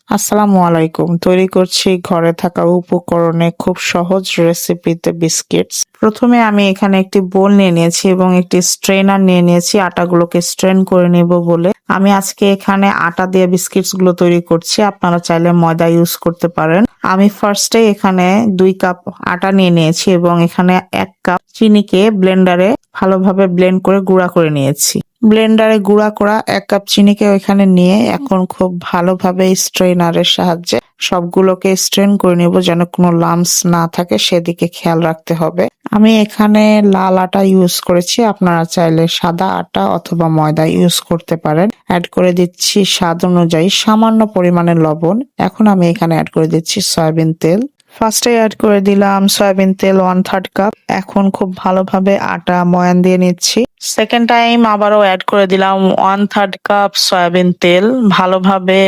আসসালামু আলাইকুম। তৈরি করছি ঘরে থাকা উপকরণে খুব সহজ রেসিপিতে বিস্কিটস। প্রথমে আমি এখানে একটি বোল নিয়ে নিয়েছি এবং একটি স্ট্রেনার নিয়ে নিয়েছি আটাগুলোকে স্ট্রেন করে নেব বলে। আমি আজকে এখানে আটা দিয়ে বিস্কিটস গুলো তৈরি করছি। আপনারা চাইলে ময়দা ইউজ করতে পারেন। আমি ফার্স্টে এখানে 2 কাপ আটা নিয়ে নিয়েছি এবং এখানে 1 কাপ চিনিকে ব্লেন্ডারে ভালোভাবে ব্লেন্ড করে গুঁড়া করে নিয়েছি। ব্লেন্ডারে গুঁড়া করা 1 কাপ চিনিকে ওইখানে নিয়ে এখন খুব ভালোভাবে স্ট্রেনারের সাহায্যে সবগুলোকে স্ট্রেন করে নেব যেন কোনো লাম্পস না থাকে সেদিকে খেয়াল রাখতে হবে। আমি এখানে লাল আটা ইউজ করেছি, আপনারা চাইলে সাদা আটা অথবা ময়দা ইউজ করতে পারেন। অ্যাড করে দিচ্ছি স্বাদ অনুযায়ী সামান্য পরিমাণে লবণ। এখন আমি এখানে অ্যাড করে দিচ্ছি সয়াবিন তেল। ফার্স্টে অ্যাড করে দিলাম সয়াবিন তেল 1/3 কাপ। এখন খুব ভালোভাবে আটা ময়ান দিয়ে নিচ্ছি। সেকেন্ড টাইম আবারও অ্যাড করে দিলাম 1/3 কাপ সয়াবিন তেল। ভালোভাবে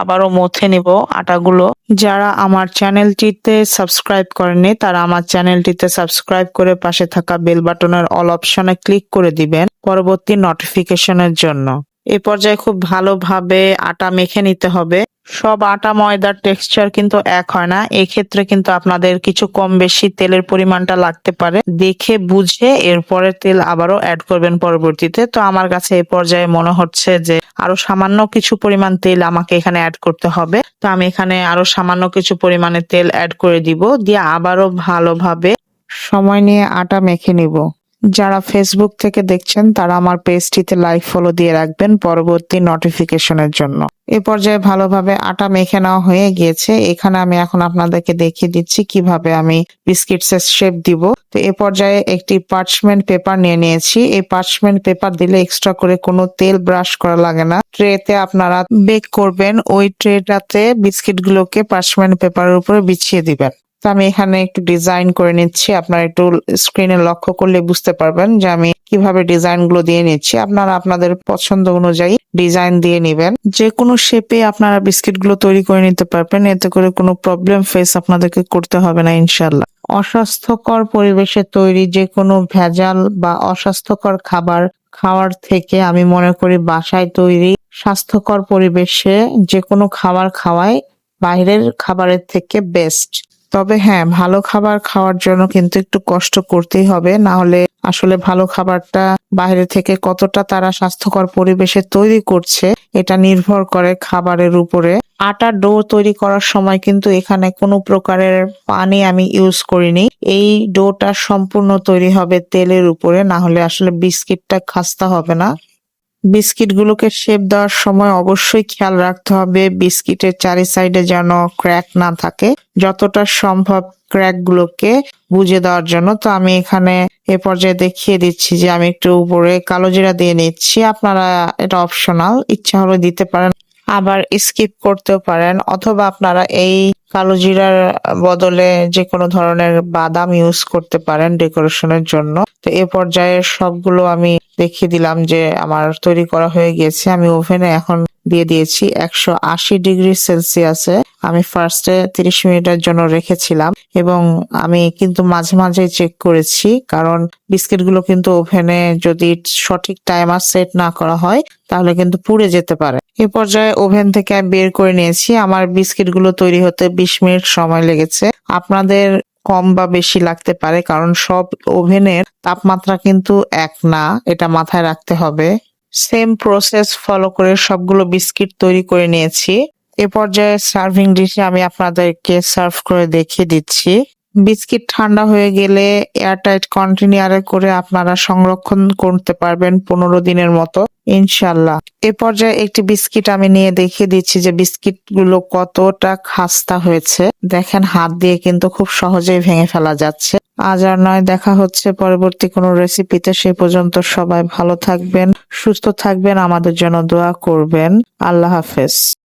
আবারও মথে নিব আটাগুলো। যারা আমার চ্যানেলটিতে সাবস্ক্রাইব করেননি তারা আমার চ্যানেলটিতে সাবস্ক্রাইব করে পাশে থাকা বেল বাটনের অল অপশনে ক্লিক করে দিবেন পরবর্তী নোটিফিকেশনের জন্য। এই পর্যায়ে খুব ভালোভাবে আটা মেখে নিতে হবে। সব আটা ময়দার টেক্সচার কিন্তু এক হয় না, এক্ষেত্রে কিন্তু আপনাদের কিছু কম বেশি তেলের পরিমাণটা লাগতে পারে। দেখে বুঝে এরপরে তেল আবারও অ্যাড করবেন পরবর্তীতে। তো আমার কাছে এই পর্যায়ে মনে হচ্ছে যে আরো সামান্য কিছু পরিমাণ তেল আমাকে এখানে অ্যাড করতে হবে। তো আমি এখানে আরো সামান্য কিছু পরিমাণে তেল অ্যাড করে দিব, দিয়ে আবারও ভালোভাবে সময় নিয়ে আটা মেখে নিব। যারা ফেসবুক থেকে দেখছেন তারা আমার পেজটিতে লাইক ফলো দিয়ে রাখবেন পরবর্তী নোটিফিকেশনের জন্য। এ পর্যায়ে ভালোভাবে আটা মেখে নেওয়া হয়ে গিয়েছে। এখানে আমি এখন আপনাদেরকে দেখিয়ে দিচ্ছি কিভাবে আমি বিস্কিটসের শেপ দিব। তো এ পর্যায়ে একটি পার্চমেন্ট পেপার নিয়ে নিয়েছি। এই পার্চমেন্ট পেপার দিলে এক্সট্রা করে কোনো তেল ব্রাশ করা লাগে না। ট্রেতে আপনারা বেক করবেন, ওই ট্রেটাতে বিস্কিটগুলোকে পার্চমেন্ট পেপারের উপরে বিছিয়ে দিবেন। তো আমি এখানে একটু ডিজাইন করে নিচ্ছি। আপনারা একটু স্ক্রিনে লক্ষ্য করলে বুঝতে পারবেন যে আমি কিভাবে ডিজাইন গুলো দিয়ে নিচ্ছি। আপনারা আপনাদের পছন্দ অনুযায়ী ডিজাইন দিয়ে নিবেন। যে কোনো শেপে আপনারা বিস্কিট গুলো তৈরি করে নিতে পারবেন, এতে করে কোনো প্রবলেম ফেস আপনাদেরকে করতে হবে না ইনশাল্লাহ। অস্বাস্থ্যকর পরিবেশে তৈরি যে কোনো ভেজাল বা অস্বাস্থ্যকর খাবার খাওয়ার থেকে আমি মনে করি বাসায় তৈরি স্বাস্থ্যকর পরিবেশে যে কোনো খাবার খাওয়াই বাইরের খাবারের থেকে বেস্ট। তবে হ্যাঁ, ভালো খাবার খাওয়ার জন্য কিন্তু একটু কষ্ট করতেই হবে, না হলে আসলে ভালো খাবারটা বাইরে থেকে কতটা তারা স্বাস্থ্যকর পরিবেশে তৈরি করছে এটা নির্ভর করে খাবারের উপরে। আটার ডো তৈরি করার সময় কিন্তু এখানে কোনো প্রকারের পানি আমি ইউজ করিনি। এই ডোটা সম্পূর্ণ তৈরি হবে তেলের উপরে, না হলে আসলে বিস্কিটটা খাস্তা হবে না। বিস্কিট গুলোকে শেপ দেওয়ার সময় অবশ্যই খেয়াল রাখতে হবে বিস্কিটের চারি সাইডে যেন ক্র্যাক না থাকে, যতটা সম্ভব ক্র্যাক গুলোকে বুঝে দেওয়ার জন্য। তো আমি এখানে এ পর্যায়ে দেখিয়ে দিচ্ছি যে আমি একটু উপরে কালো জিরা দিয়ে নিচ্ছি। আপনারা এটা অপশনাল, ইচ্ছা হলে দিতে পারেন, আবার স্কিপ করতেও পারেন, অথবা আপনারা এই কালো জিরার বদলে যে কোনো ধরনের বাদাম ইউজ করতে পারেন ডেকোরেশনের জন্য। তো এ পর্যায়ে সবগুলো আমি দেখিয়ে দিলাম যে আমার তৈরি করা হয়ে গিয়েছে। আমি ওভেনে এখন দিয়ে দিয়েছি 180 ডিগ্রি সেলসিয়াসে। আমি ফার্স্টে 30 মিনিটের জন্য রেখেছিলাম এবং আমি কিন্তু মাঝে মাঝে চেক করেছি, কারণ বিস্কিট গুলো কিন্তু ওভেনে যদি সঠিক টাইমার সেট না করা হয় তাহলে কিন্তু পুড়ে যেতে পারে। এ পর্যায়ে ওভেন থেকে আমি বের করে নিয়েছি। আমার বিস্কিট গুলো তৈরি হতে 20 মিনিট সময় লেগেছে। আপনাদের কম বা বেশি লাগতে পারে, কারণ সব ওভেনের তাপমাত্রা কিন্তু এক না, এটা মাথায় রাখতে হবে। সেম প্রসেস ফলো করে সবগুলো বিস্কিট তৈরি করে নিয়েছি। এ পর্যায়ে সার্ভিং ডিশে আমি আপনাদেরকে সার্ভ করে দেখিয়ে দিচ্ছি। বিস্কিট ঠান্ডা হয়ে গেলে এয়ারটাইট কন্টেনারে করে আপনারা সংরক্ষণ করতে পারবেন 15 দিনের মতো ইনশাল্লাহ। এ পর্যায়ে একটি বিস্কিট আমি নিয়ে দেখিয়ে দিচ্ছি যে বিস্কিট গুলো কতটা খাস্তা হয়েছে। দেখেন, হাত দিয়ে কিন্তু খুব সহজেই ভেঙে ফেলা যাচ্ছে। আজ আর নয়, দেখা হচ্ছে পরবর্তী কোনো রেসিপিতে। সে পর্যন্ত সবাই ভালো থাকবেন, সুস্থ থাকবেন, আমাদের জন্য দোয়া করবেন। আল্লাহ হাফেজ।